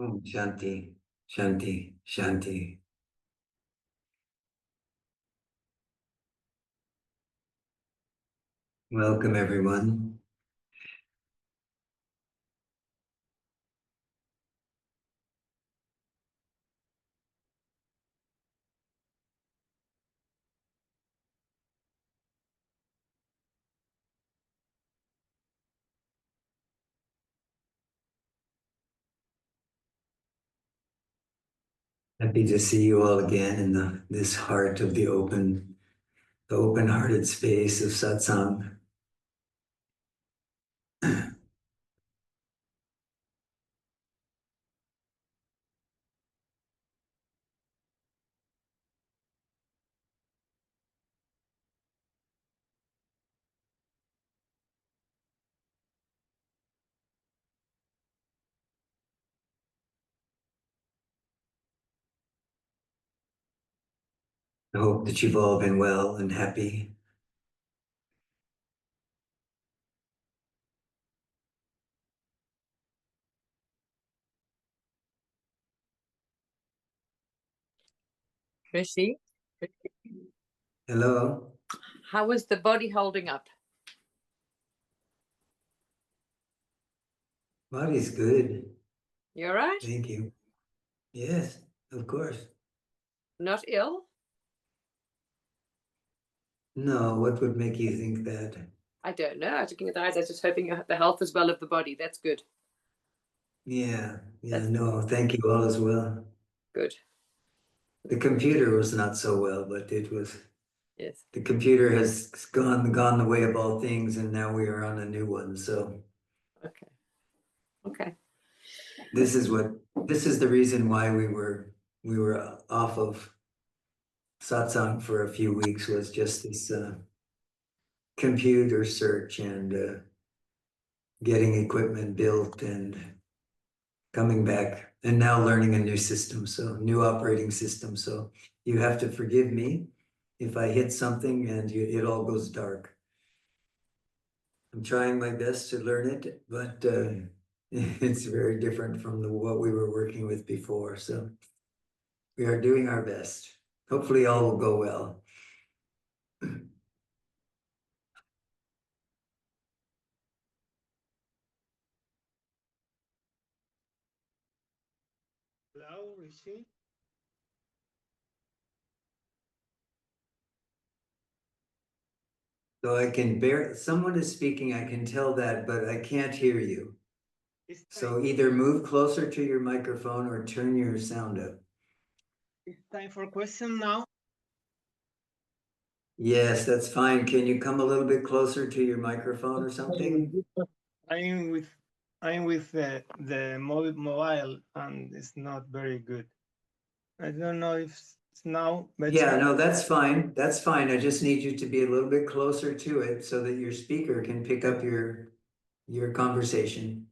Shanti, Shanti, Shanti. Welcome, everyone. Happy to see you all again in this heart of the open-hearted space of satsang. I hope that you've all been well and happy. Rishi, Hello. how is the body holding up? Body's good. You all right? Thank you. Yes, of course. Not ill? No, what would make you think that? I don't know. I was looking at the eyes. I was just hoping the health as well of the body. That's good. Yeah, That's no, thank you all as well. good. The computer was not so well, but Yes. the computer has gone the way of all things, and now we are on a new one. So Okay. Okay. this is the reason why we were off of satsang for a few weeks, was just this computer search and getting equipment built and coming back, and now learning a new system, so new operating system. So you have to forgive me if I hit something and it all goes dark. I'm trying my best to learn it, but it's very different from what we were working with before. So we are doing our best. Hopefully all will go well. Hello, Rishi. So someone is speaking, I can tell that, but I can't hear you. So either move closer to your microphone or turn your sound up. It's time for question now. Yes, that's fine. Can you come a little bit closer to your microphone or something? I'm with the mobile and it's not very good. I don't know if it's now better. Yeah, no, that's fine. That's fine. I just need you to be a little bit closer to it so that your speaker can pick up your conversation.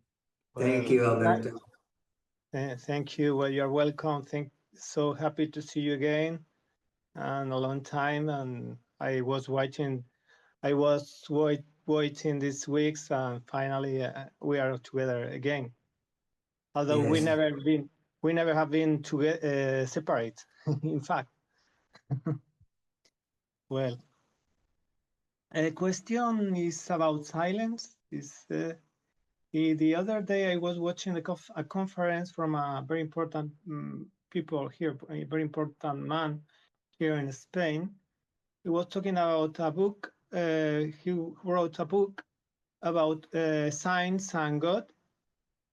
Thank you, Alberto. Thank you. Well, you're welcome. So happy to see you again, and a long time. And I was waiting these weeks, and finally we are together again. Although Yes. we never have been together separate. In fact. Well, a question is about silence. The other day I was watching a conference from a very important people here, a very important man here in Spain. He was talking about a book. He wrote a book about science and God,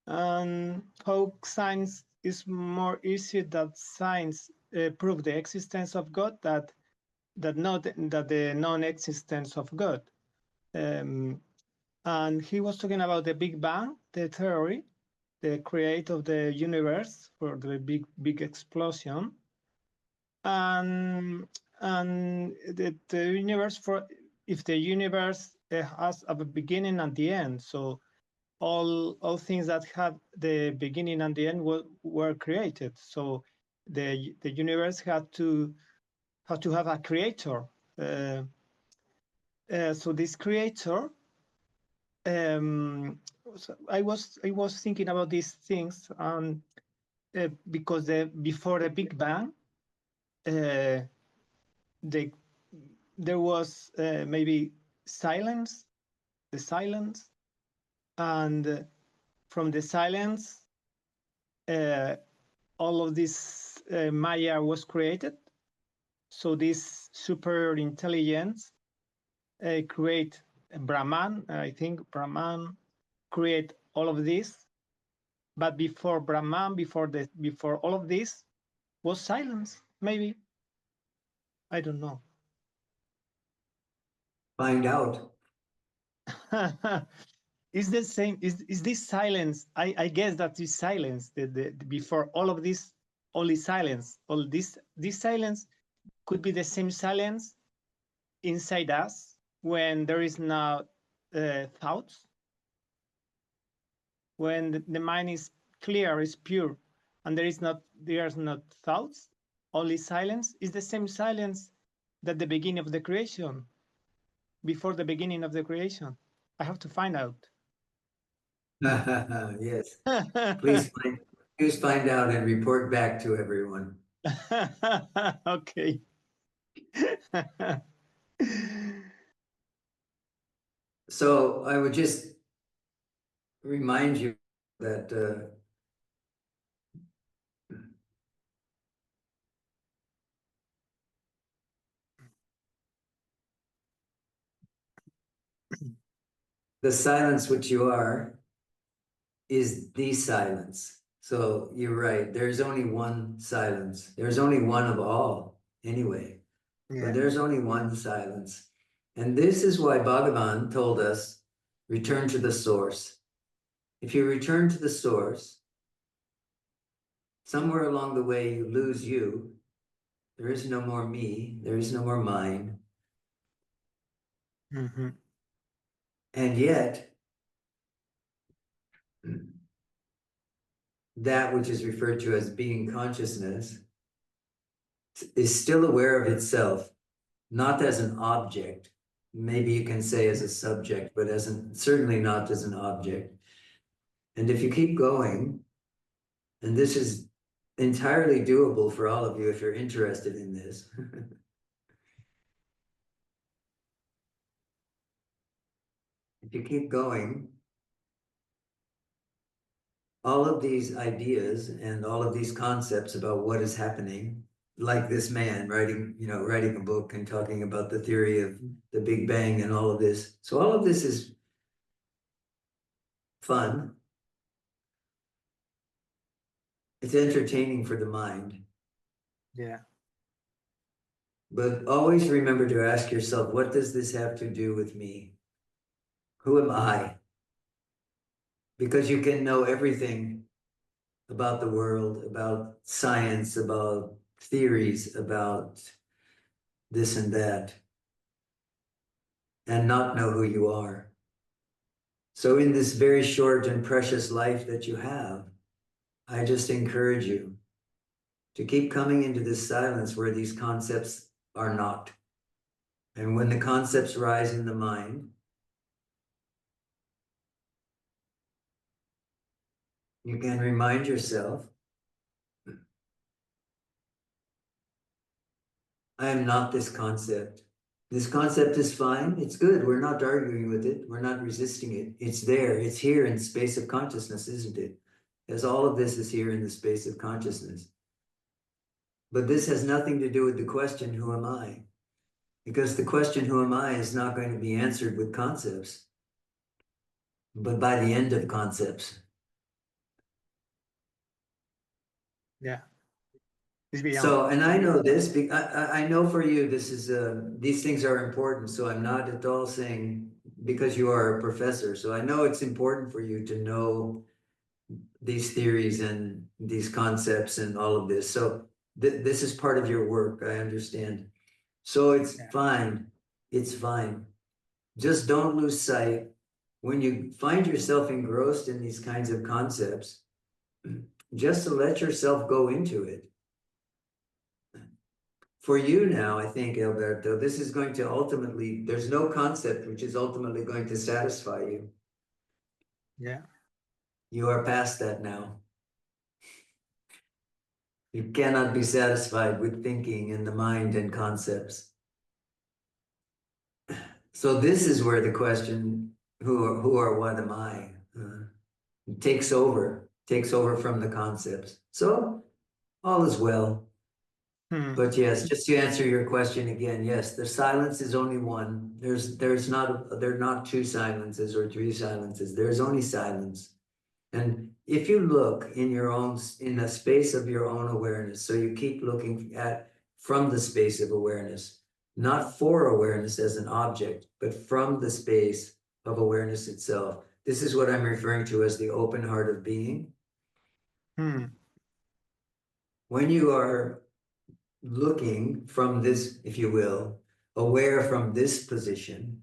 and how science is more easy that science prove the existence of God that the non-existence of God. And he was talking about the Big Bang, the theory, the create of the universe for the big explosion, and the universe, for if the universe has a beginning and the end, so all things that have the beginning and the end were created. So the universe had to have a creator. So this creator, so I was thinking about these things, and because before the Big Bang, there was maybe silence, the silence, and from the silence, all of this Maya was created. So this super intelligence create Brahman. I think Brahman create all of this. But before Brahman, before all of this, was silence. Maybe, I don't know. Find out. Is the same? Is this silence? I guess that is silence. Before all of this, only silence. All this silence could be the same silence inside us when there is no thoughts, when the mind is clear, is pure, and there's not thoughts, only silence. Is the same silence that the beginning of the creation, before the beginning of the creation. I have to find out. Yes. Please find out and report back to everyone. Okay. So I would just remind you that the silence which you are is the silence. So you're right. There's only one silence. There's only one of all anyway. Yeah. But there's only one silence. And this is why Bhagavan told us, return to the source. If you return to the source, somewhere along the way you lose you. There is no more me. There is no more mine. Mm-hmm. And yet, that which is referred to as being consciousness is still aware of itself, not as an object. Maybe you can say as a subject, but certainly not as an object. And if you keep going, and this is entirely doable for all of you if you're interested in this. If you keep going, all of these ideas and all of these concepts about what is happening, like this man writing a book and talking about the theory of the Big Bang and all of this. So all of this is fun. It's entertaining for the mind. Yeah. But always remember to ask yourself, what does this have to do with me? Who am I? Because you can know everything about the world, about science, about theories, about this and that, and not know who you are. So in this very short and precious life that you have, I just encourage you to keep coming into this silence where these concepts are not. And when the concepts rise in the mind, you can remind yourself, I am not this concept. This concept is fine. It's good. We're not arguing with it. We're not resisting it. It's there. It's here in space of consciousness, isn't it? As all of this is here in the space of consciousness. But this has nothing to do with the question, who am I? Because the question, who am I, is not going to be answered with concepts, but by the end of concepts. Yeah. It's beyond. So, and I know this, I know for you, this is, these things are important. So I'm not at all saying because you are a professor. So I know it's important for you to know these theories and these concepts and all of this. So this is part of your work, I understand. So it's fine. It's fine. Just don't lose sight. When you find yourself engrossed in these kinds of concepts, just to let yourself go into it. For you now, I think, Alberto, this is going to ultimately, there's no concept which is ultimately going to satisfy you. Yeah. You are past that now. You cannot be satisfied with thinking in the mind and concepts. So this is where the question, who or what am I, takes over from the concepts. So all is well. But yes, just to answer your question again, yes, the silence is only one. There are not two silences or three silences. There's only silence. And if you look in the space of your own awareness, so you keep looking at from the space of awareness, not for awareness as an object, but from the space of awareness itself. This is what I'm referring to as the open heart of being. When you are looking from this, if you will, aware from this position,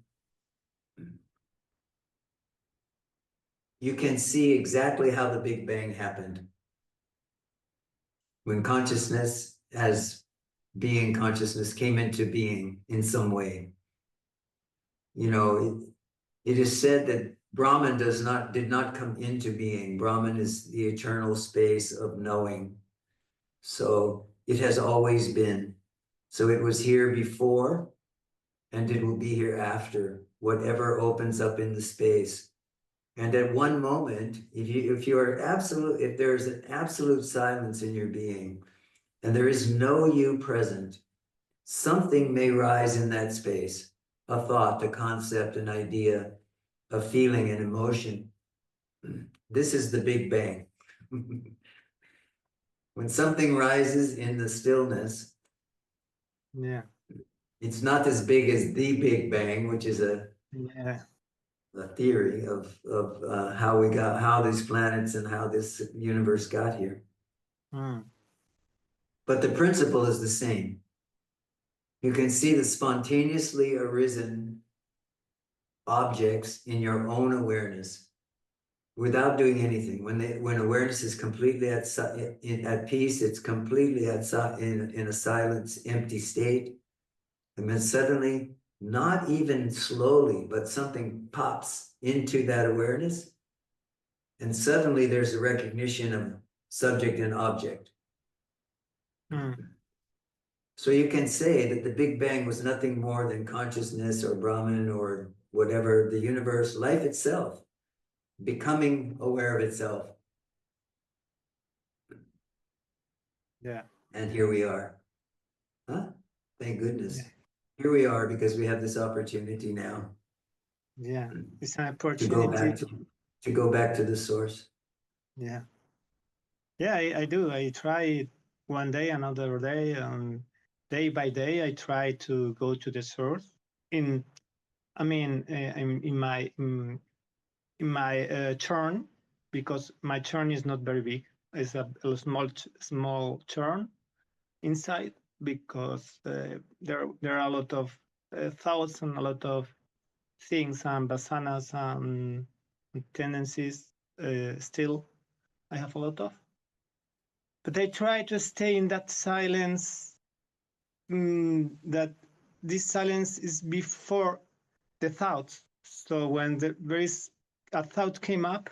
you can see exactly how the Big Bang happened. When consciousness as being consciousness came into being in some way. You know, it is said that Brahman did not come into being. Brahman is the eternal space of knowing. So it has always been. So it was here before, and it will be here after, whatever opens up in the space. And at one moment, if there's an absolute silence in your being, and there is no you present, something may rise in that space, a thought, a concept, an idea, a feeling, an emotion. This is the Big Bang. When something rises in the stillness, it's not as big as the Big Bang, which is a theory of how these planets and how this universe got here. But the principle is the same. You can see the spontaneously arisen objects in your own awareness without doing anything. When awareness is completely at peace, it's completely in a silence, empty state. And then suddenly, not even slowly, but something pops into that awareness. And suddenly there's a recognition of subject and object. So you can say that the Big Bang was nothing more than consciousness or Brahman or whatever, the universe, life itself, becoming aware of itself. And here we are. Huh? Thank goodness. Here we are because we have this opportunity now. It's an opportunity to go back to the source. I do. I try it one day, another day, and day by day, I try to go to the source. In my churn, because my churn is not very big. It's a small churn inside, because there are a lot of thoughts and a lot of things and basanas and tendencies still I have a lot of. But I try to stay in that silence, that this silence is before the thoughts. So when there is a thought came up,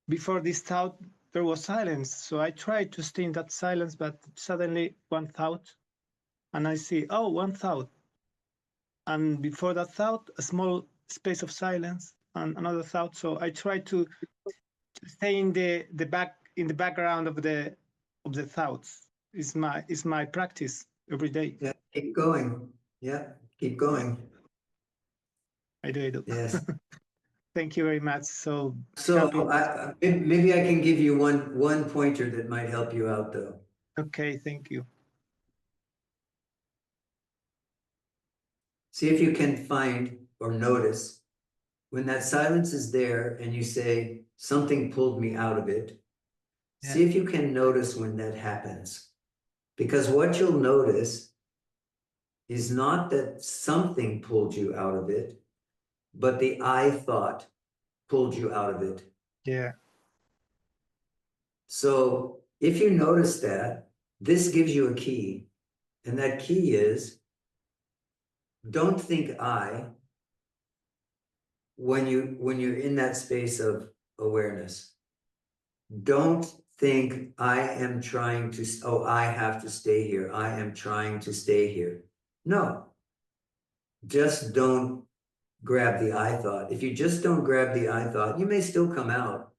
before this thought, there was silence. So I try to stay in that silence, but suddenly one thought, and I see, oh, one thought. And before that thought, a small space of silence and another thought. So I try to stay in the background of the thoughts. Is my practice every day. Yeah, keep going. Yeah, keep going. I do. Yes. Thank you very much. So maybe I can give you one pointer that might help you out, though. Okay, thank you. See if you can find or notice when that silence is there and you say, something pulled me out of it. Yeah. See if you can notice when that happens. Because what you'll notice is not that something pulled you out of it, but the I thought pulled you out of it. Yeah. So if you notice that, this gives you a key. And that key is, don't think I when you're in that space of awareness. Don't think I am trying to, oh, I have to stay here. I am trying to stay here. No, just don't grab the I thought. If you just don't grab the I thought, you may still come out.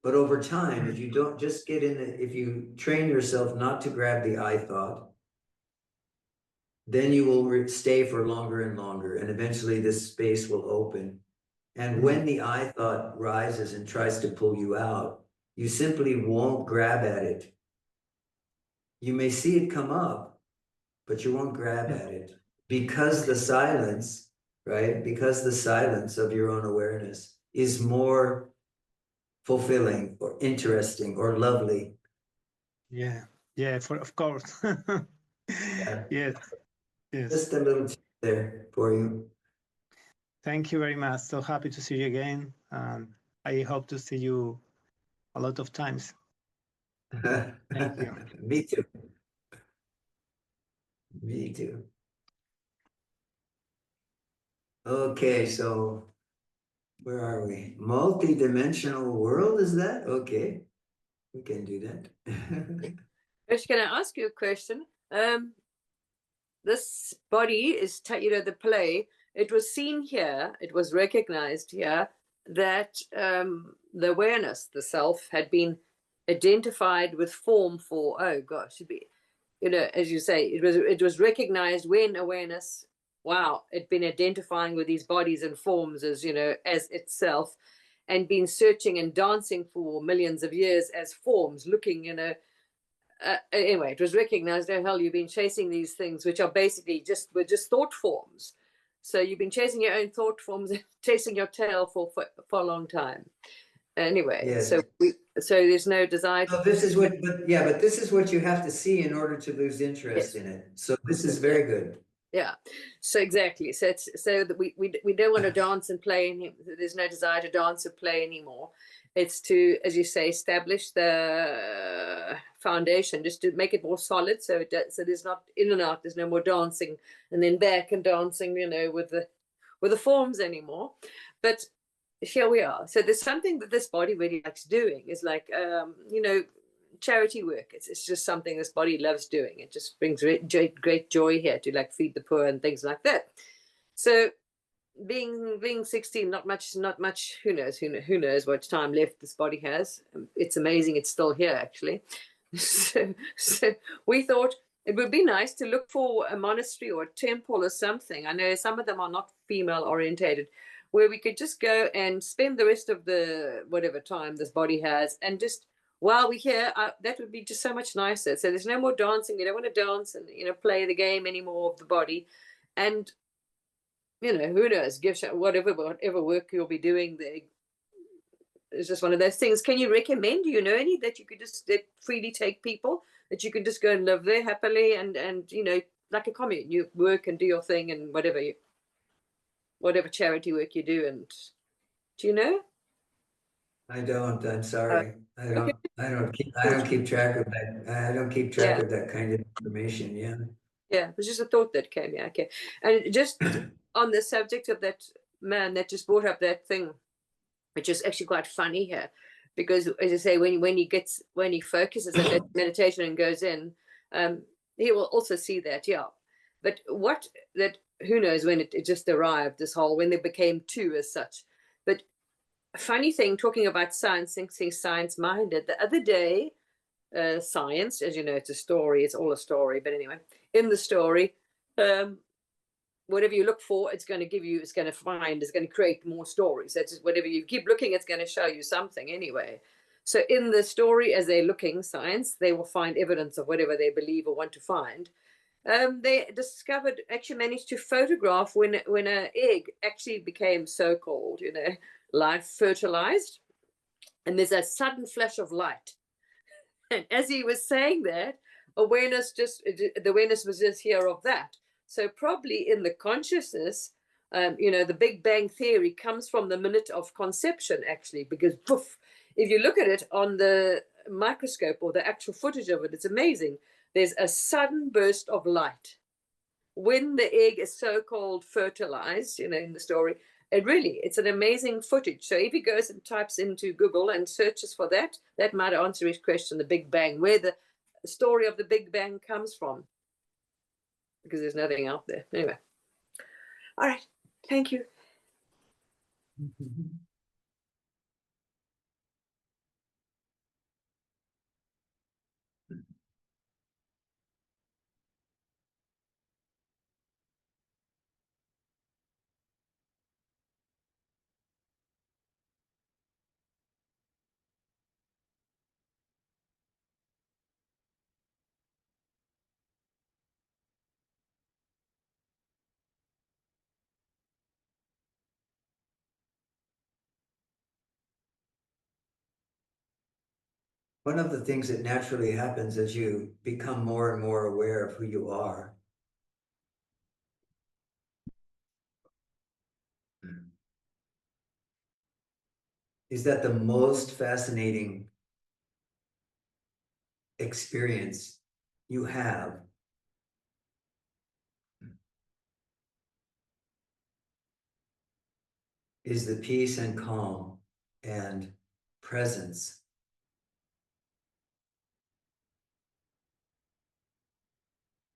But over time, if you don't just get in it, if you train yourself not to grab the I thought, then you will stay for longer and longer. And eventually this space will open. And when the I thought rises and tries to pull you out, you simply won't grab at it. You may see it come up, but you won't grab at it because the silence, right? Because the silence of your own awareness is more fulfilling or interesting or lovely. Yeah, of course. Yeah. Yes, yes. Just a little tip there for you. Thank you very much. So happy to see you again. And I hope to see you a lot of times. Thank you. Me too. Me too. Okay, so where are we? Multi-dimensional world, is that? Okay, we can do that. Rishi, can I ask you a question? This body is, the play, it was seen here, it was recognized here that the awareness, the self, had been identified with form for, oh gosh, should be, as you say, it was recognized when awareness, wow, it'd been identifying with these bodies and forms as, as itself, and been searching and dancing for millions of years as forms, looking, anyway, it was recognized, oh hell, you've been chasing these things, which are basically just thought forms. So you've been chasing your own thought forms, chasing your tail for a long time. Anyway, Yes. so there's no desire. So this is what, but this is what you have to see in order to lose interest in it. So this is very good. Yeah. So exactly. So it's so that we don't want to dance and play. There's no desire to dance or play anymore. It's to, as you say, establish the foundation, just to make it more solid. So there's not in and out. There's no more dancing and then back and dancing, with the forms anymore. But here we are. So there's something that this body really likes doing. Is like, charity work. It's just something this body loves doing. It just brings great joy here to like feed the poor and things like that. So being 16, not much, who knows what time left this body has. It's amazing it's still here actually. So we thought it would be nice to look for a monastery or a temple or something. I know some of them are not female orientated, where we could just go and spend the rest of the whatever time this body has, and just while we're here, that would be just so much nicer. So there's no more dancing. We don't want to dance and play the game anymore of the body. And who knows, give whatever work you'll be doing there. It's just one of those things. Can you recommend, any that you could just freely take people, that you can just go and live there happily and like a commune, you work and do your thing and whatever charity work you do? And do you know? I don't, I'm sorry. I don't keep track of that. I don't keep track of that kind of information. Yeah. Yeah, it was just a thought that came. Yeah, okay. And just on the subject of that man that just brought up that thing, which is actually quite funny here, because as I say, when he focuses on that meditation and goes in, he will also see that. Yeah, but who knows when it just arrived, this whole, when they became two as such. But funny thing, talking about science, thinking science-minded, the other day, science, as you know, it's a story, it's all a story, but anyway, in the story, whatever you look for, it's going to give you, it's going to create more stories. That's just, whatever you keep looking, it's going to show you something anyway. So in the story, as they're looking, science, they will find evidence of whatever they believe or want to find. They actually managed to photograph when an egg actually became so-called, life fertilized, and there's a sudden flash of light. And as he was saying that, the awareness was just here of that. So probably in the consciousness, the Big Bang Theory comes from the minute of conception, actually, because poof, if you look at it on the microscope or the actual footage of it, it's amazing. There's a sudden burst of light when the egg is so-called fertilized, in the story, It's an amazing footage. So if he goes and types into Google and searches for that, that might answer his question, the Big Bang, where the story of the Big Bang comes from, because there's nothing out there. Anyway. All right. Thank you. One of the things that naturally happens as you become more and more aware of who you are is that the most fascinating experience you have is the peace and calm and presence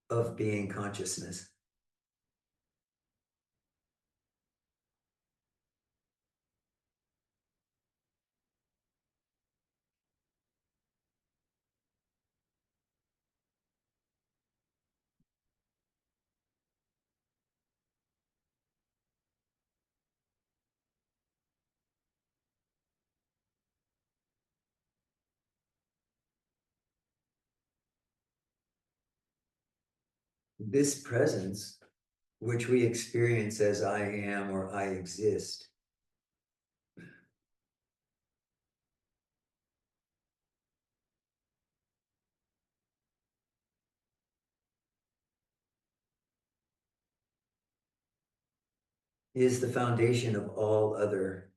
of being consciousness. This presence, which we experience as I am or I exist, is the foundation of all other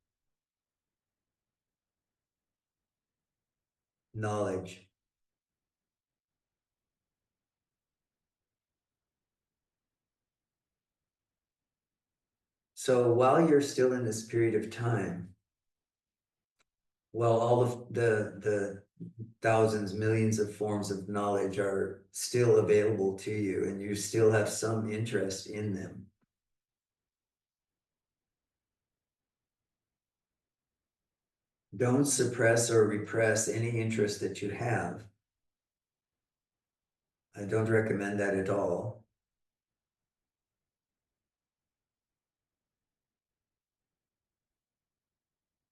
knowledge. So while you're still in this period of time, while all of the thousands, millions of forms of knowledge are still available to you and you still have some interest in them, don't suppress or repress any interest that you have. I don't recommend that at all.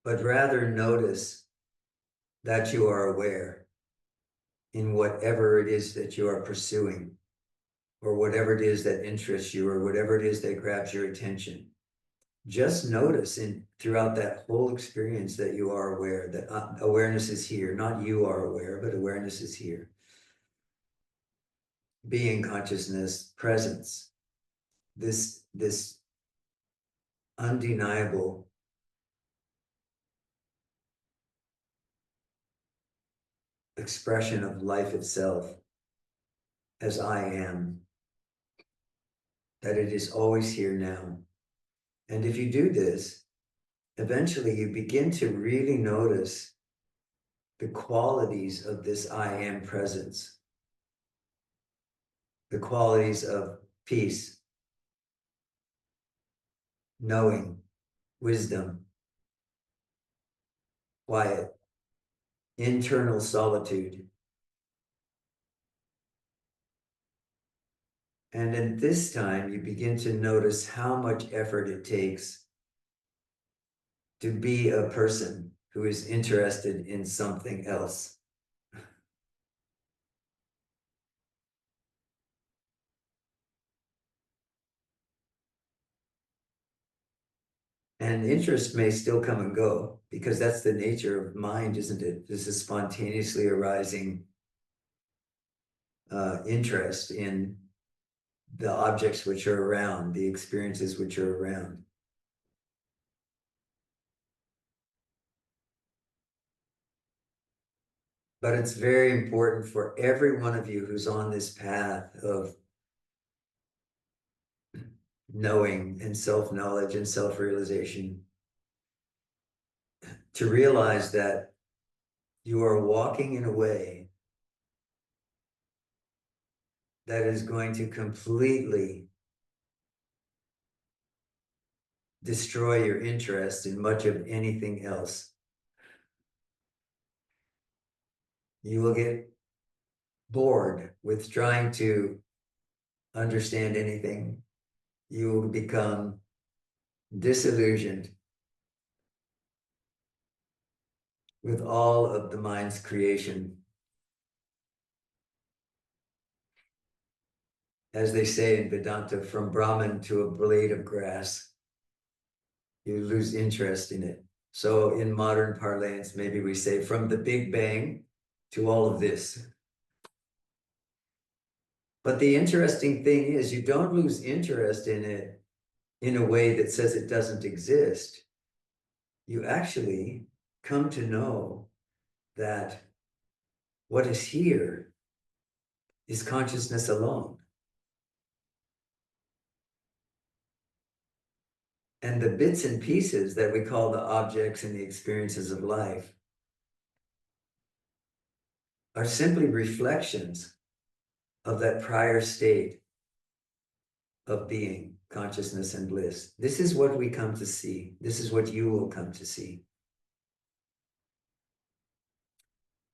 But rather notice that you are aware in whatever it is that you are pursuing, or whatever it is that interests you, or whatever it is that grabs your attention. Just notice throughout that whole experience that you are aware, that awareness is here. Not you are aware, but awareness is here. Being consciousness, presence, this undeniable expression of life itself as I am, that it is always here now. And if you do this, eventually you begin to really notice the qualities of this I am presence, the qualities of peace, knowing, wisdom, quiet, internal solitude. And at this time, you begin to notice how much effort it takes to be a person who is interested in something else. And interest may still come and go, because that's the nature of mind, isn't it? This is spontaneously arising interest in the objects which are around, the experiences which are around. But it's very important for every one of you who's on this path of knowing and self-knowledge and self-realization, to realize that you are walking in a way that is going to completely destroy your interest in much of anything else. You will get bored with trying to understand anything. You will become disillusioned with all of the mind's creation. As they say in Vedanta, from Brahman to a blade of grass, you lose interest in it. So in modern parlance, maybe we say from the Big Bang to all of this. But the interesting thing is you don't lose interest in it in a way that says it doesn't exist. You actually come to know that what is here is consciousness alone. And the bits and pieces that we call the objects and the experiences of life are simply reflections of that prior state of being, consciousness and bliss. This is what we come to see. This is what you will come to see.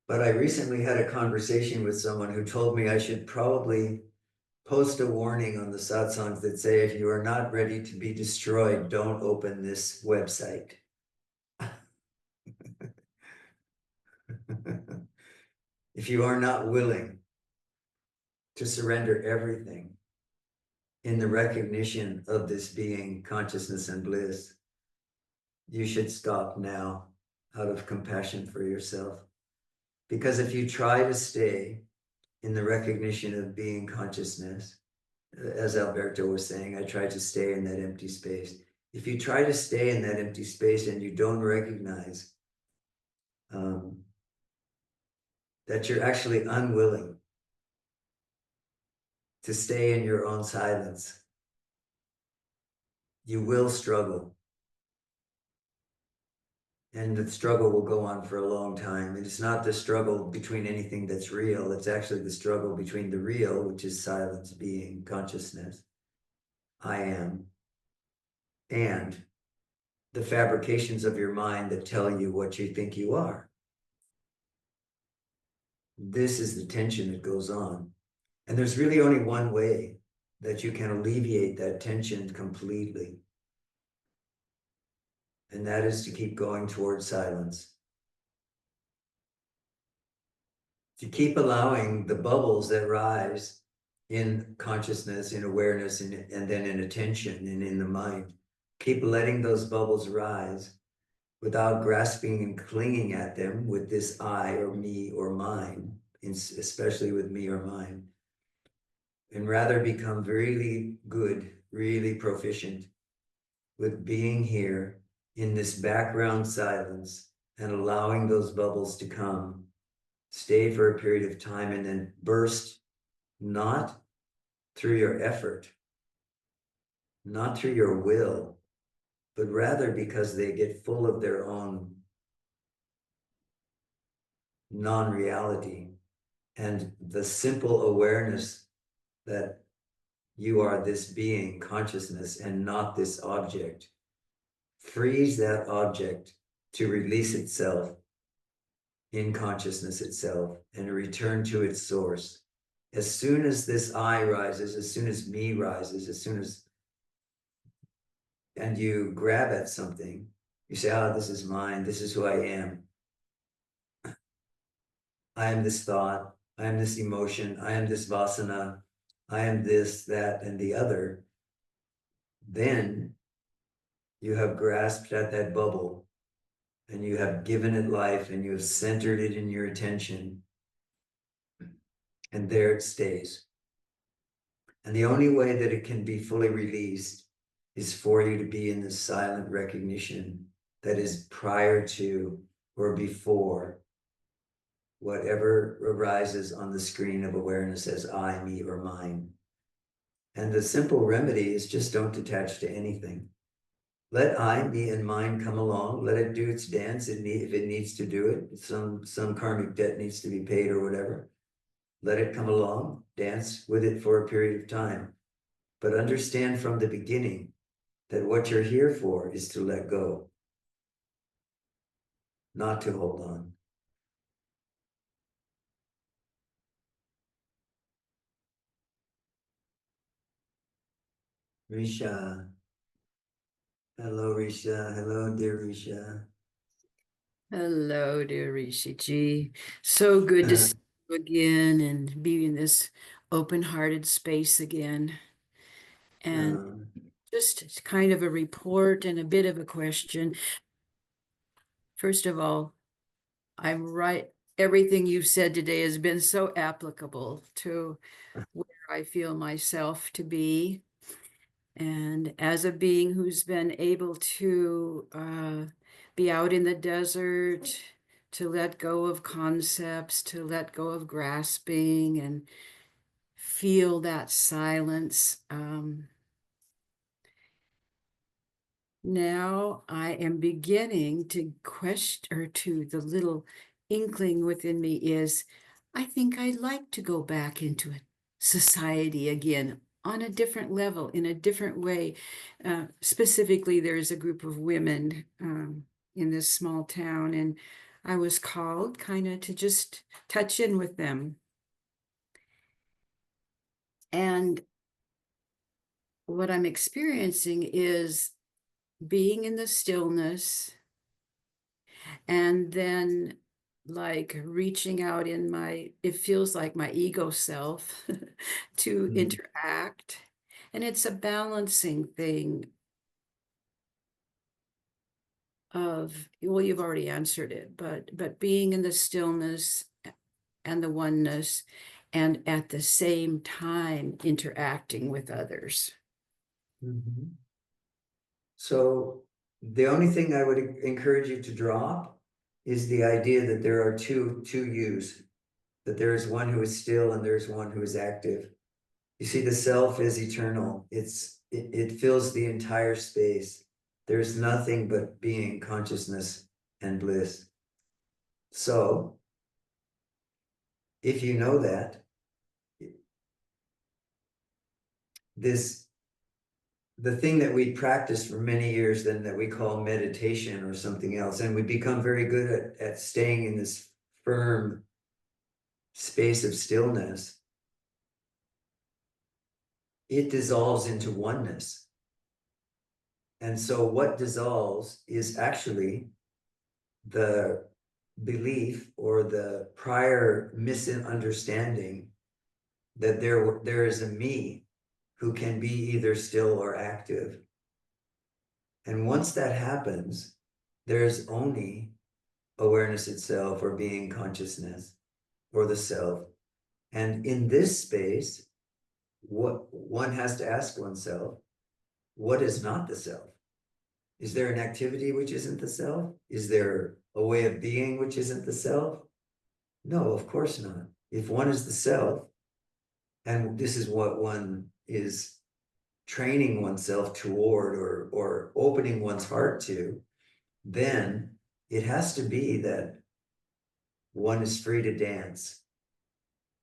But I recently had a conversation with someone who told me I should probably post a warning on the satsangs that say, if you are not ready to be destroyed, don't open this website. If you are not willing to surrender everything in the recognition of this being, consciousness and bliss, you should stop now out of compassion for yourself. Because if you try to stay in the recognition of being consciousness, as Alberto was saying, I tried to stay in that empty space. If you try to stay in that empty space and you don't recognize that you're actually unwilling to stay in your own silence, you will struggle. And the struggle will go on for a long time. And it's not the struggle between anything that's real. It's actually the struggle between the real, which is silence, being, consciousness, I am, and the fabrications of your mind that tell you what you think you are. This is the tension that goes on. And there's really only one way that you can alleviate that tension completely. And that is to keep going towards silence. To keep allowing the bubbles that rise in consciousness, in awareness, and then in attention and in the mind. Keep letting those bubbles rise without grasping and clinging at them with this I or me or mine, especially with me or mine. And rather become really good, really proficient with being here in this background silence and allowing those bubbles to come, stay for a period of time, and then burst, not through your effort, not through your will, but rather because they get full of their own non-reality and the simple awareness that you are this being, consciousness, and not this object, frees that object to release itself in consciousness itself and return to its source. As soon as this I rises, as soon as me rises, as soon as, and you grab at something, you say, oh, this is mine, this is who I am. I am this thought, I am this emotion, I am this vasana, I am this, that, and the other. Then you have grasped at that bubble and you have given it life and you have centered it in your attention. And there it stays. And the only way that it can be fully released is for you to be in this silent recognition that is prior to or before whatever arises on the screen of awareness as I, me, or mine. And the simple remedy is just don't attach to anything. Let I, me, and mine come along. Let it do its dance. If it needs to do it, some karmic debt needs to be paid or whatever. Let it come along, dance with it for a period of time. But understand from the beginning that what you're here for is to let go, not to hold on. Risha. Hello, Risha. Hello, dear Risha. Hello, dear Rishiji. So good to see you again and be in this open-hearted space again. And just kind of a report and a bit of a question. First of all, I'm right. Everything you've said today has been so applicable to where I feel myself to be. And as a being who's been able to be out in the desert, to let go of concepts, to let go of grasping and feel that silence. Now I am beginning to question, or to the little inkling within me is, I think I'd like to go back into a society again on a different level, in a different way. Specifically, there's a group of women in this small town, and I was called kind of to just touch in with them. And what I'm experiencing is being in the stillness, and then like reaching out in my, it feels like my ego self to interact. And it's a balancing thing of, well, you've already answered it, but being in the stillness and the oneness, and at the same time interacting with others. Mm-hmm. So the only thing I would encourage you to drop is the idea that there are two yous, that there is one who is still and there's one who is active. You see, the self is eternal. It fills the entire space. There's nothing but being, consciousness, and bliss. So if you know that, the thing that we practiced for many years then that we call meditation or something else, and we become very good at staying in this firm space of stillness, it dissolves into oneness. And so what dissolves is actually the belief or the prior misunderstanding that there is a me who can be either still or active. And once that happens, there's only awareness itself, or being, consciousness, or the self. And in this space, what one has to ask oneself, what is not the self? Is there an activity which isn't the self? Is there a way of being which isn't the self? No, of course not. If one is the self, and this is what one is training oneself toward, or opening one's heart to, then it has to be that one is free to dance.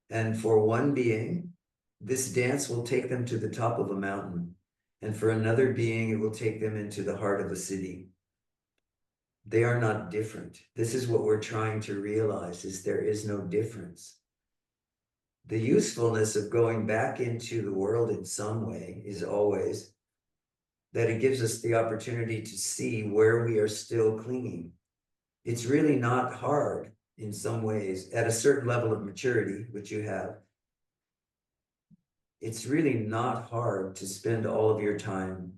And for one being, this dance will take them to the top of a mountain. And for another being, it will take them into the heart of a city. They are not different. This is what we're trying to realize, is there is no difference. The usefulness of going back into the world in some way is always that it gives us the opportunity to see where we are still clinging. It's really not hard in some ways, at a certain level of maturity, which you have. It's really not hard to spend all of your time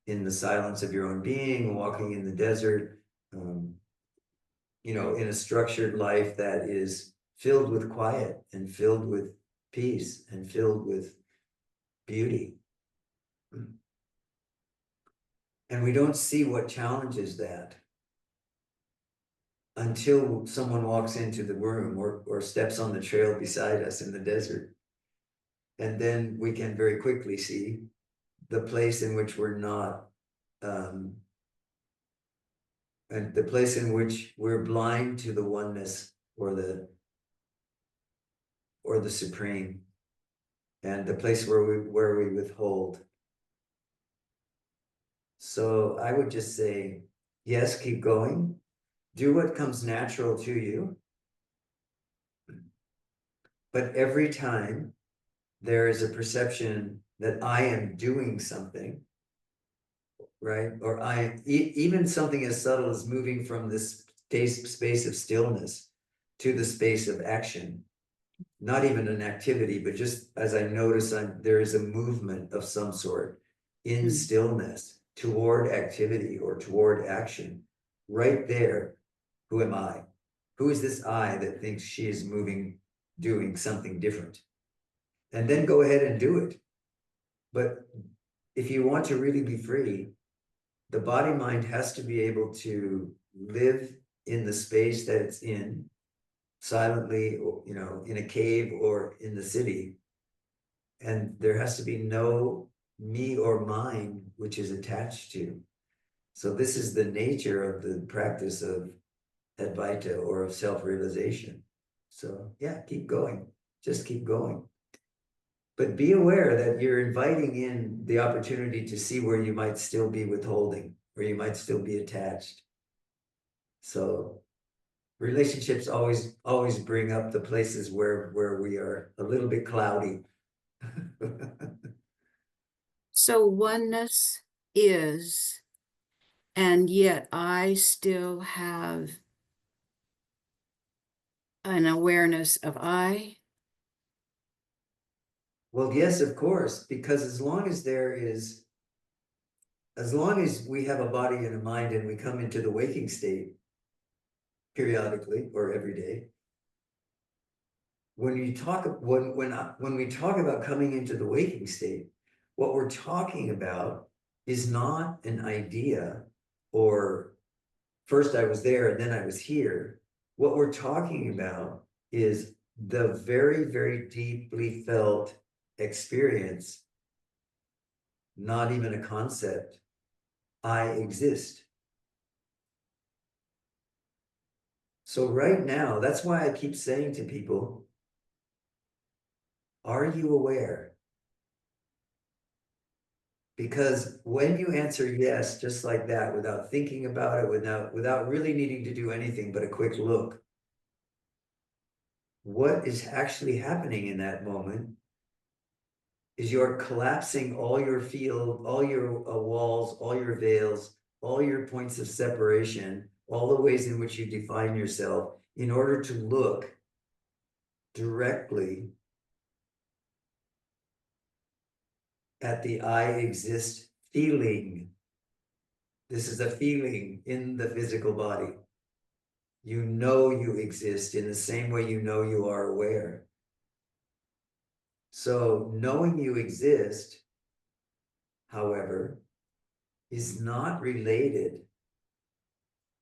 in the silence of your own being, walking in the desert, in a structured life that is filled with quiet and filled with peace and filled with beauty. And we don't see what challenges that until someone walks into the room or steps on the trail beside us in the desert. And then we can very quickly see the place in which we're not, and the place in which we're blind to the oneness or the supreme, and the place where we withhold. So I would just say, yes, keep going. Do what comes natural to you. But every time there is a perception that I am doing something, right? Or even something as subtle as moving from this space of stillness to the space of action, not even an activity, but just as I notice there is a movement of some sort in stillness toward activity or toward action, right there, who am I? Who is this I that thinks she is moving, doing something different? And then go ahead and do it. But if you want to really be free, the body mind has to be able to live in the space that it's in, silently, or, in a cave or in the city. And there has to be no me or mine, which is attached to. So this is the nature of the practice of advaita or of self-realization. So yeah, keep going. Just keep going. But be aware that you're inviting in the opportunity to see where you might still be withholding, where you might still be attached. So relationships always bring up the places where we are a little bit cloudy. So oneness is, and yet I still have an awareness of I. Well, yes, of course, because as long as we have a body and a mind and we come into the waking state periodically or every day, when we talk about coming into the waking state, what we're talking about is not an idea or first I was there and then I was here. What we're talking about is the very, very deeply felt experience, not even a concept. I exist. So right now, that's why I keep saying to people, are you aware? Because when you answer yes, just like that, without thinking about it, without really needing to do anything but a quick look, what is actually happening in that moment is you're collapsing all your field, all your walls, all your veils, all your points of separation, all the ways in which you define yourself in order to look directly at the I exist feeling. This is a feeling in the physical body. You know you exist in the same way you know you are aware. So knowing you exist, however, is not related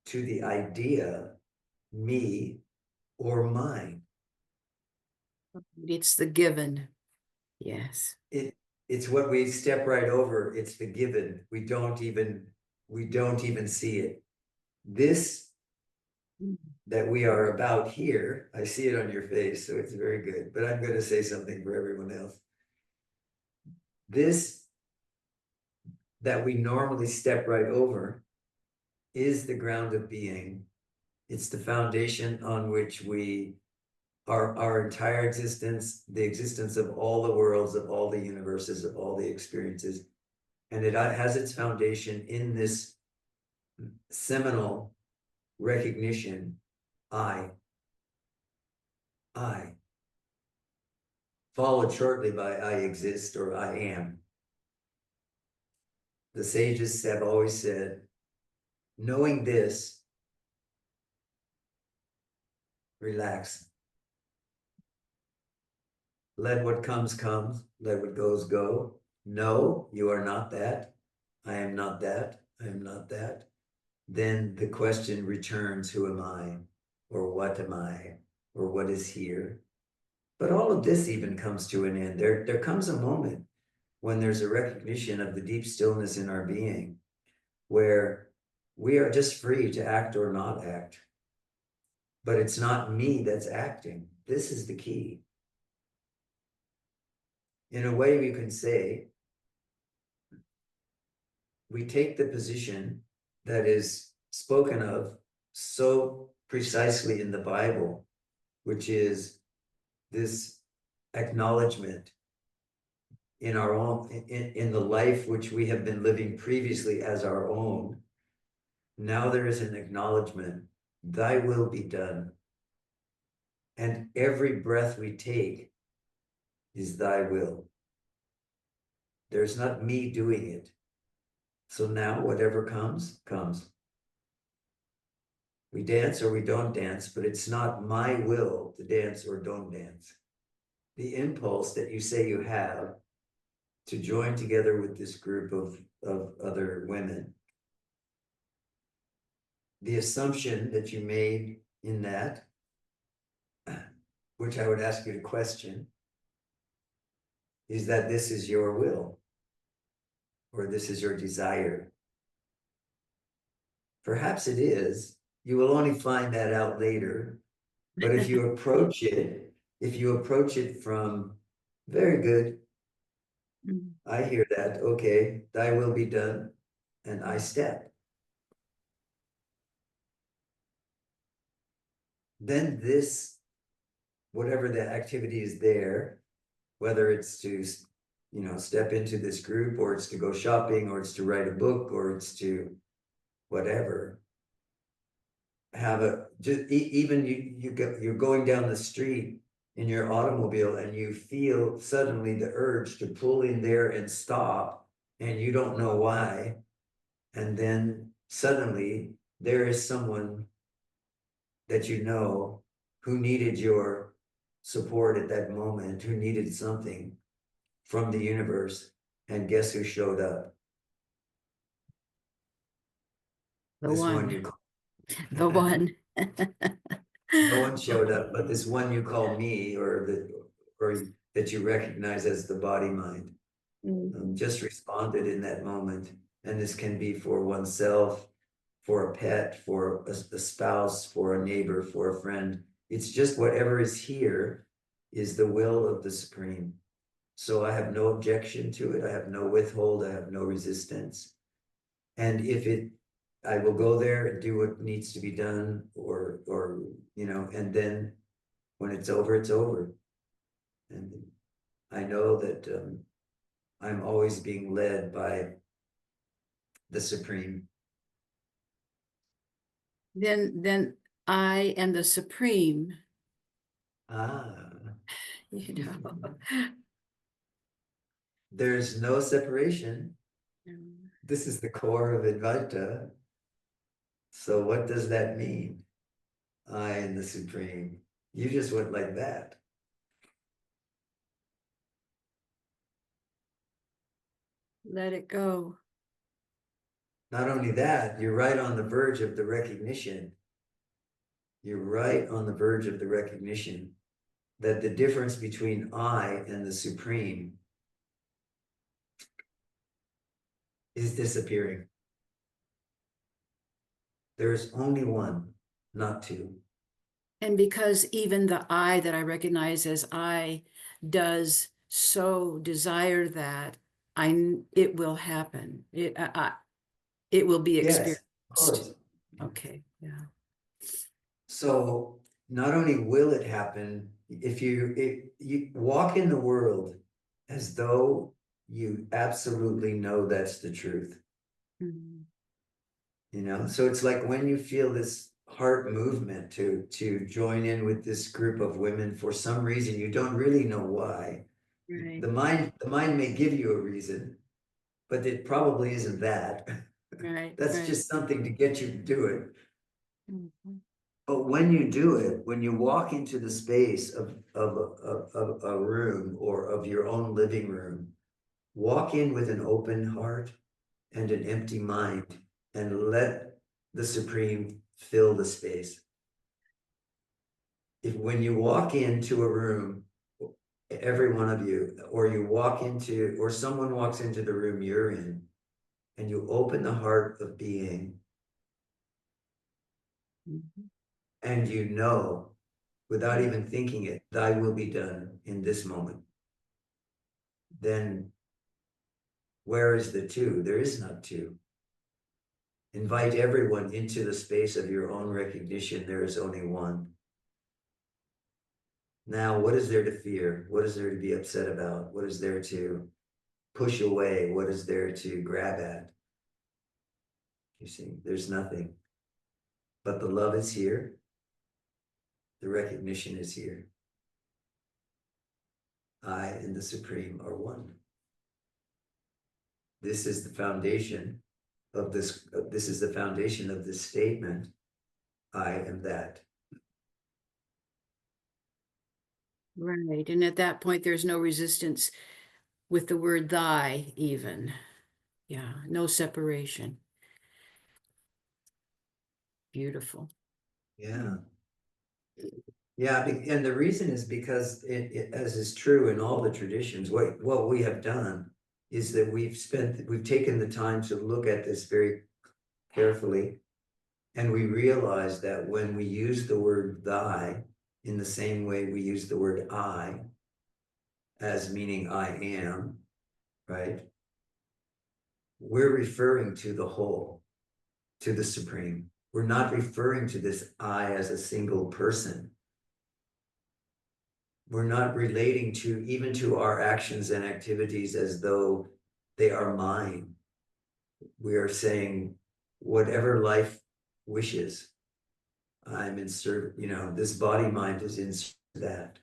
to the idea me or mine. It's the given. Yes. It's what we step right over. It's the given. We don't even see it. This that we are about here, I see it on your face, so it's very good. But I'm going to say something for everyone else. This that we normally step right over is the ground of being. It's the foundation on which our entire existence, the existence of all the worlds, of all the universes, of all the experiences. And it has its foundation in this seminal recognition, I, followed shortly by I exist or I am. The sages have always said, knowing this, relax. Let what comes, come. Let what goes, go. No, you are not that. I am not that. I am not that. Then the question returns, who am I? Or what am I? Or what is here? But all of this even comes to an end. There comes a moment when there's a recognition of the deep stillness in our being, where we are just free to act or not act. But it's not me that's acting. This is the key. In a way, we can say, we take the position that is spoken of so precisely in the Bible, which is this acknowledgement in our own, in the life which we have been living previously as our own. Now there is an acknowledgement, thy will be done. And every breath we take is thy will. There's not me doing it. So now whatever comes, comes. We dance or we don't dance, but it's not my will to dance or don't dance. The impulse that you say you have to join together with this group of other women, the assumption that you made in that, which I would ask you to question, is that this is your will, or this is your desire. Perhaps it is. You will only find that out later. But if you approach it from, very good, I hear that, okay, thy will be done, and I step. Then this, whatever the activity is there, whether it's to, step into this group, or it's to go shopping, or it's to write a book, or it's to whatever, have even you're going down the street in your automobile and you feel suddenly the urge to pull in there and stop, and you don't know why. And then suddenly there is someone that you know who needed your support at that moment, who needed something from the universe. And guess who showed up? The This one one. you call. The one. No one showed up, but this one you call me, or that you recognize as the body mind, just responded in that moment. And this can be for oneself, for a pet, for a spouse, for a neighbor, for a friend. It's just whatever is here is the will of the Supreme. So I have no objection to it. I have no withhold. I have no resistance. And I will go there and do what needs to be done, or and then when it's over, it's over. And I know that I'm always being led by the Supreme. Then I and the Supreme, Ah, you know. there's no separation. This is the core of Advaita. So what does that mean? I and the Supreme. You just went like that. Let it go. Not only that, you're right on the verge of the recognition. You're right on the verge of the recognition that the difference between I and the Supreme is disappearing. There is only one, not two. And because even the I that I recognize as I does so desire that, it will happen. It will be Yes, experienced. of course. Okay, yeah. So not only will it happen, if you walk in the world as though you absolutely know that's the truth. So it's like when you feel this heart movement to join in with this group of women, for some reason you don't really know why. Right. The mind may give you a reason, but it probably isn't that. Right. That's right. just something to get you to do it. But when you do it, when you walk into the space of a room, or of your own living room, walk in with an open heart and an empty mind, and let the Supreme fill the space. When you walk into a room every one of you, or you walk into, or someone walks into the room you're in, and you open the heart of being, and you know, without even thinking it, thy will be done in this moment, then where is the two? There is not two. Invite everyone into the space of your own recognition. There is only one. Now, what is there to fear? What is there to be upset about? What is there to push away? What is there to grab at? You see, there's nothing. But the love is here. The recognition is here. I and the Supreme are one. This is the foundation of this. This is the foundation of this statement. I am that. Right. And at that point, there's no resistance with the word thy, even. Yeah, no separation. Beautiful. Yeah. Yeah, and the reason is because as is true in all the traditions, what we have done is that we've taken the time to look at this very carefully, and we realize that when we use the word thy in the same way we use the word I, as meaning I am, right? We're referring to the whole, to the Supreme. We're not referring to this I as a single person. We're not relating to even to our actions and activities as though they are mine. We are saying whatever life wishes, I'm in service, this body mind is in that.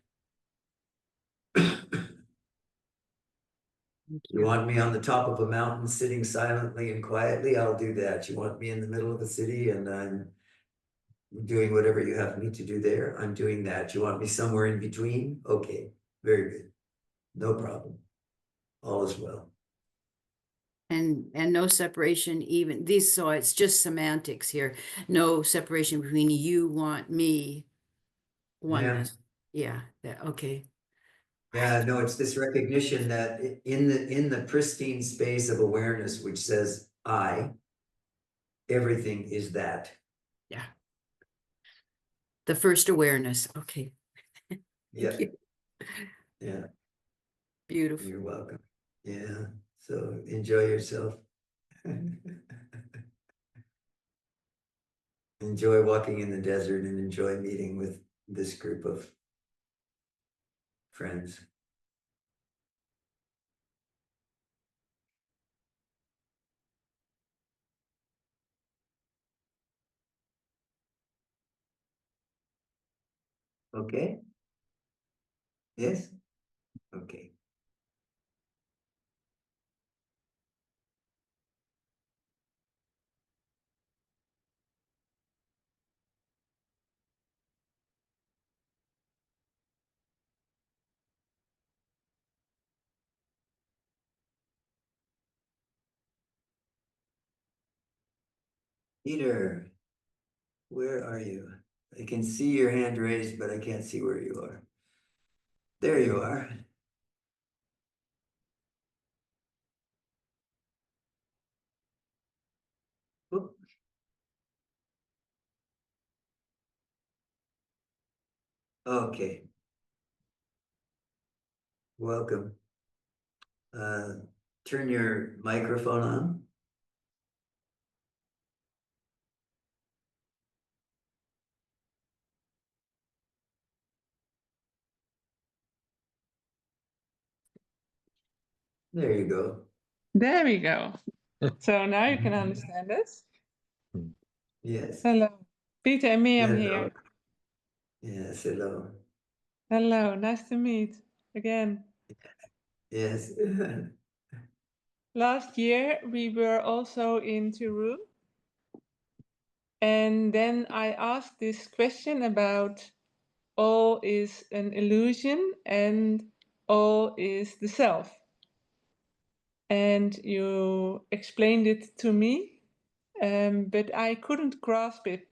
You want me on the top of a mountain sitting silently and quietly? I'll do that. You want me in the middle of the city and I'm doing whatever you have me to do there? I'm doing that. You want me somewhere in between? Okay, very good. No problem. All is well. And no separation even these, so it's just semantics here. No separation between you want me, oneness. Yeah, okay. Yeah, no, it's this recognition that in the pristine space of awareness, which says I, everything is that. Yeah. The first awareness. Okay. Yeah. Thank you. Yeah. Beautiful. You're welcome. Yeah. So enjoy yourself. Enjoy walking in the desert and enjoy meeting with this group of friends. Okay? Yes? Okay. Peter, where are you? I can see your hand raised, but I can't see where you are. There you are. Oop. Okay. Welcome. Turn your microphone on. There you go. There we go. So now you can understand us. Yes. Hello. Peter and me, I'm Hello. here. Yes, hello. Hello, nice to meet again. Yes. Last year we were also in Peru. And then I asked this question about all is an illusion and all is the self. And you explained it to me, but I couldn't grasp it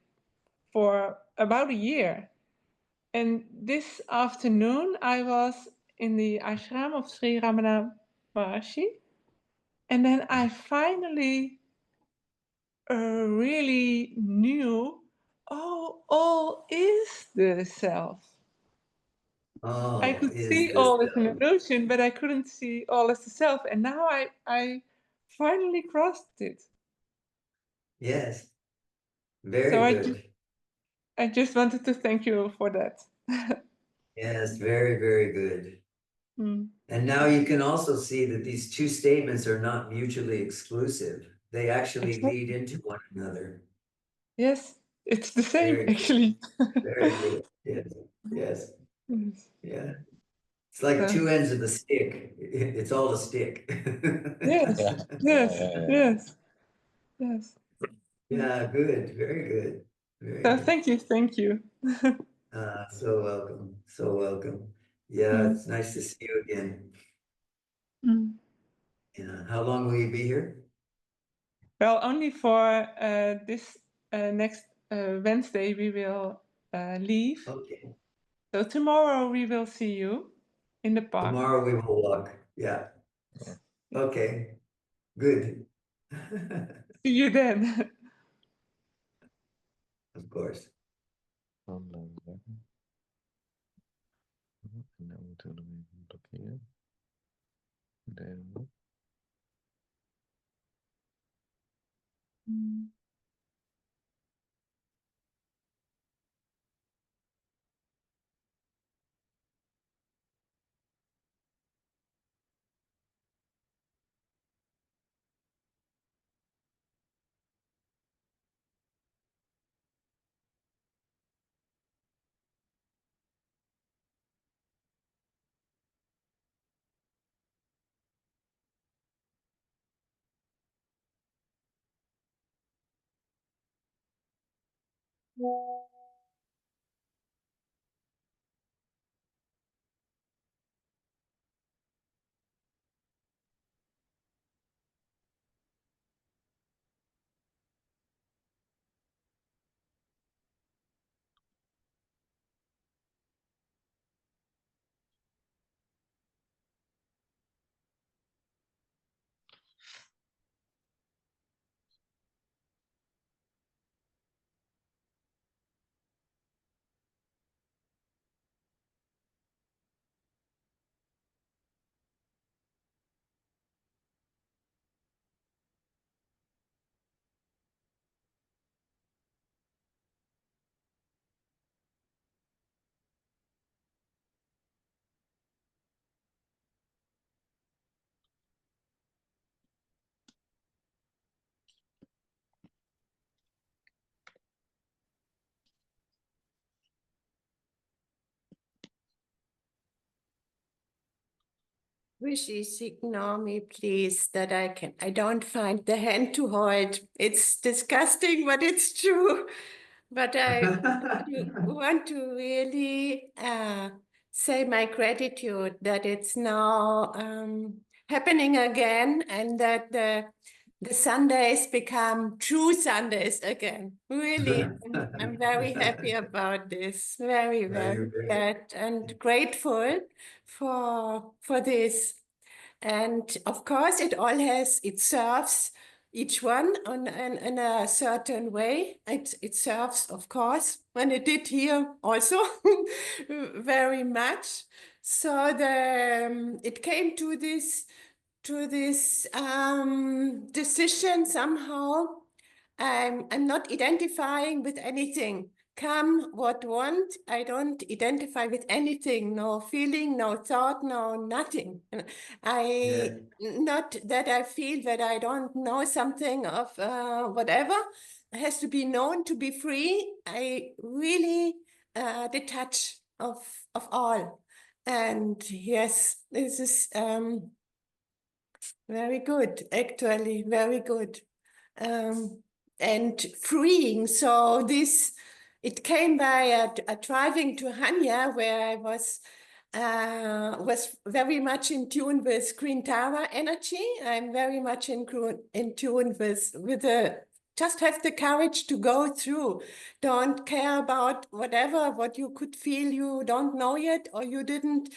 for about a year. And this afternoon I was in the ashram of Sri Ramana Maharshi. And then I finally really knew, oh, all is the self. I Oh, could is see this all as an self. illusion, but I couldn't see all as the self. And now I finally crossed it. Yes, So very good. I just wanted to thank you for that. Yes, very, very good. Mm. And now you can also see that these two statements are not mutually exclusive. They actually Exactly. lead into one another. Yes, it's the same Very good. actually. Very good. Yes, yes, Yes. yeah. It's like So, two ends of the stick. It's all a stick. yes, Yeah. yes, Yeah. yes, yes. Yeah, good, very good. Very So good. thank you. So welcome, so welcome. Yeah, Mm, it's nice to see you again. mm. Yeah, how long will you be here? Well, only for this next Wednesday we will leave. Okay, So tomorrow we will see you in the park. tomorrow we will walk. Yeah, okay, good. See you then. Of course. Online. En dan moeten we hem even blokkeren. Delen. Mm. Rishi, ignore me, please, that I don't find the hand to hold. It's disgusting, but it's true. But I want to really say my gratitude that it's now happening again, and that the Sundays become true Sundays again. Really, I'm very happy about this. Very, very glad and grateful for this. And of course, it serves each one in a certain way. It serves, of course, when it did here also very much. So it came to this decision somehow. I'm not identifying with anything. Come what want, I don't identify with anything, no feeling, no thought, no nothing. Yeah. Not that I feel that I don't know something of whatever. It has to be known to be free. I really detach of all. And yes, this is very good, actually, very good. And freeing. So it came by a driving to Hanya, where I was very much in tune with Green Tara energy. I'm very much in tune with the just have the courage to go through. Don't care about what you could feel you don't know yet, or you didn't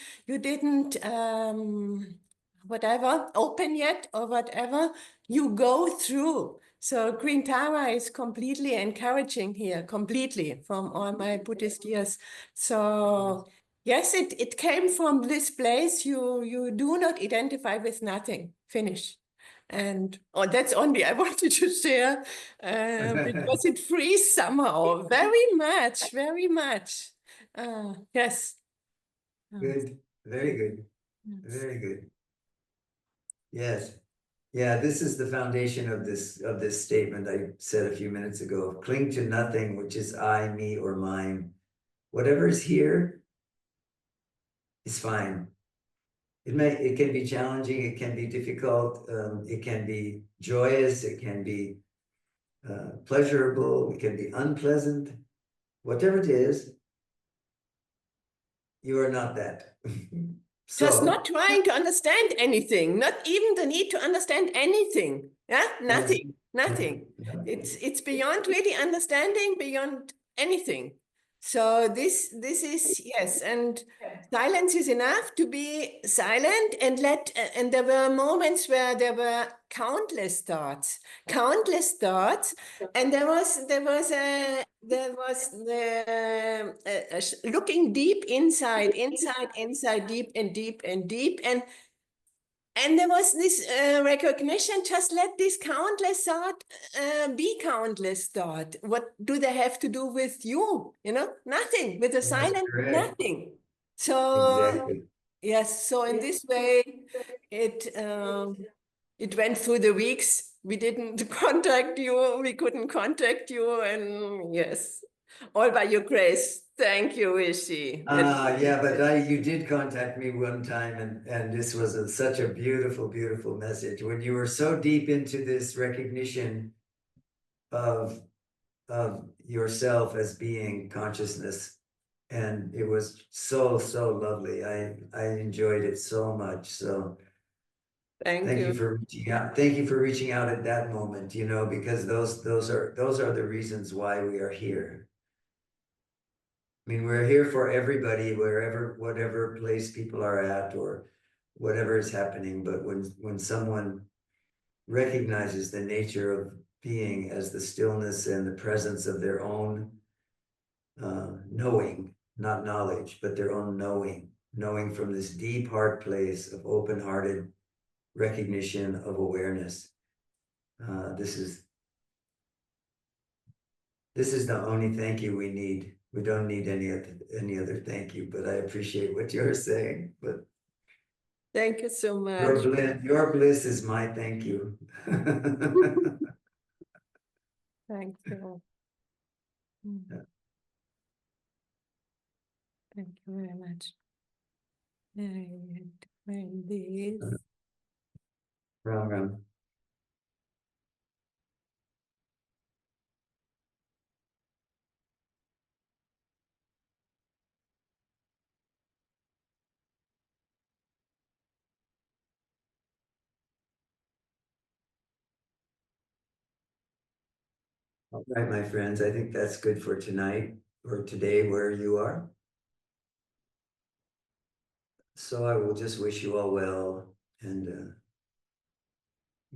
whatever open yet, or whatever. You go through. So Green Tara is completely encouraging here, completely, from all my Buddhist years. So yes, it came from this place. You do not identify with nothing. Finish. And that's only I wanted to share, because it frees somehow very much, very much. Yes. Good, very good, very good. Yes. Yeah, this is the foundation of this statement I said a few minutes ago. Cling to nothing, which is I, me, or mine. Whatever is here is fine. It can be challenging, it can be difficult, it can be joyous, it can be pleasurable, it can be unpleasant. Whatever it is, you are not that. Just So, not trying to understand anything, not even the need to understand anything. Yeah, nothing. It's beyond really understanding, beyond anything. So this is, yes, and silence is enough to be silent, and there were moments where there were countless thoughts, and there was looking deep inside, deep and deep and deep, and there was this recognition, just let this countless thought be countless thought. What do they have to do with you? Nothing. With the silent, nothing. So exactly. yes, so in this way, it went through the weeks. We didn't contact you, we couldn't contact you, and yes, all by your grace. Thank you, Rishi. Yeah, but you did contact me one time, and this was such a beautiful, beautiful message. When you were so deep into this recognition of yourself as being consciousness, and it was so, so lovely. I enjoyed it so much. So Thank you. for reaching out. Thank you for reaching out at that moment, because those are the reasons why we are here. I mean, we're here for everybody, whatever place people are at, or whatever is happening. But when someone recognizes the nature of being as the stillness and the presence of their own knowing, not knowledge, but their own knowing from this deep heart place of open-hearted recognition of awareness. This is the only thank you we need. We don't need any other thank you, but I appreciate what you're saying. But thank you so much. Your bliss is my thank you. Thank you. Thank you very much. This. Ram. All right, my friends, I think that's good for tonight or today where you are. So I will just wish you all well and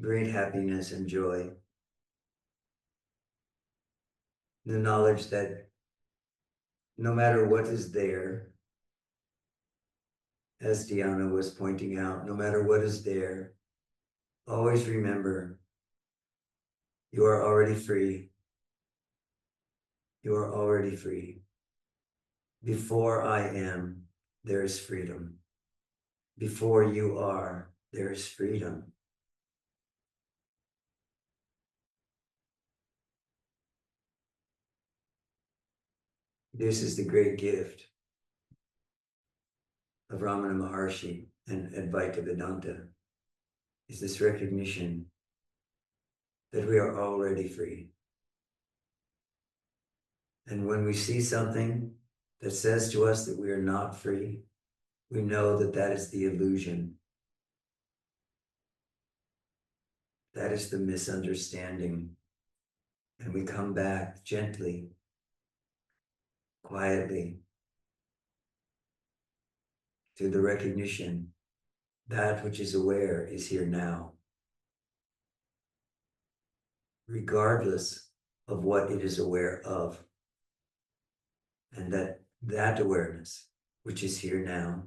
great happiness and joy. The knowledge that no matter what is there, as Diana was pointing out, no matter what is there, always remember you are already free. You are already free. Before I am, there is freedom. Before you are, there is freedom. This is the great gift of Ramana Maharshi and Advaita Vedanta, is this recognition that we are already free. And when we see something that says to us that we are not free, we know that that is the illusion. That is the misunderstanding. And we come back gently, quietly, to the recognition that which is aware is here now, regardless of what it is aware of. And that awareness, which is here now,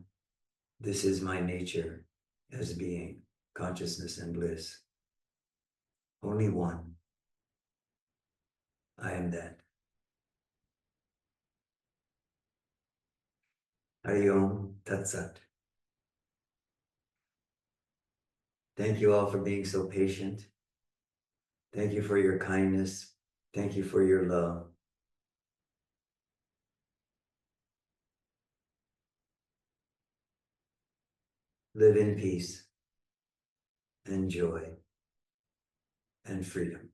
this is my nature as being, consciousness and bliss. Only one. I am that. Hari Om Tat Sat. Thank you all for being so patient. Thank you for your kindness. Thank you for your love. Live in peace and joy and freedom.